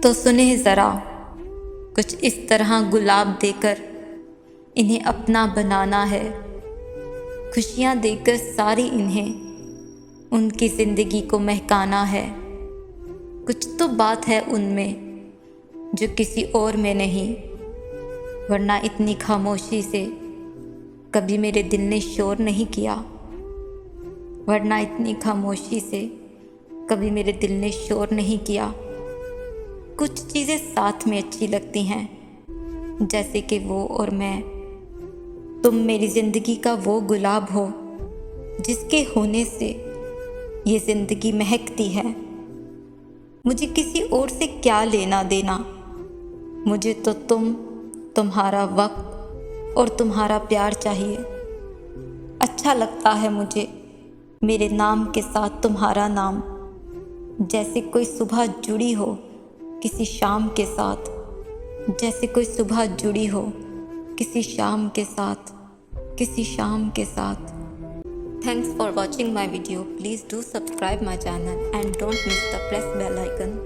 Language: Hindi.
तो सुने ज़रा, कुछ इस तरह गुलाब देकर इन्हें अपना बनाना है। खुशियाँ देकर सारी इन्हें उनकी ज़िंदगी को महकाना है। कुछ तो बात है उनमें जो किसी और में नहीं, वरना इतनी खामोशी से कभी मेरे दिल ने शोर नहीं किया। वरना इतनी खामोशी से कभी मेरे दिल ने शोर नहीं किया। कुछ चीज़ें साथ में अच्छी लगती हैं, जैसे कि वो और मैं। तुम मेरी ज़िंदगी का वो गुलाब हो जिसके होने से ये ज़िंदगी महकती है। मुझे किसी और से क्या लेना देना, मुझे तो तुम्हारा वक्त और तुम्हारा प्यार चाहिए। अच्छा लगता है मुझे मेरे नाम के साथ तुम्हारा नाम, जैसे कोई सुबह जुड़ी हो किसी शाम के साथ, जैसे कोई सुबह जुड़ी हो किसी शाम के साथ, किसी शाम के साथ। Thanks for watching my video. Please do subscribe my channel and don't miss the press bell icon.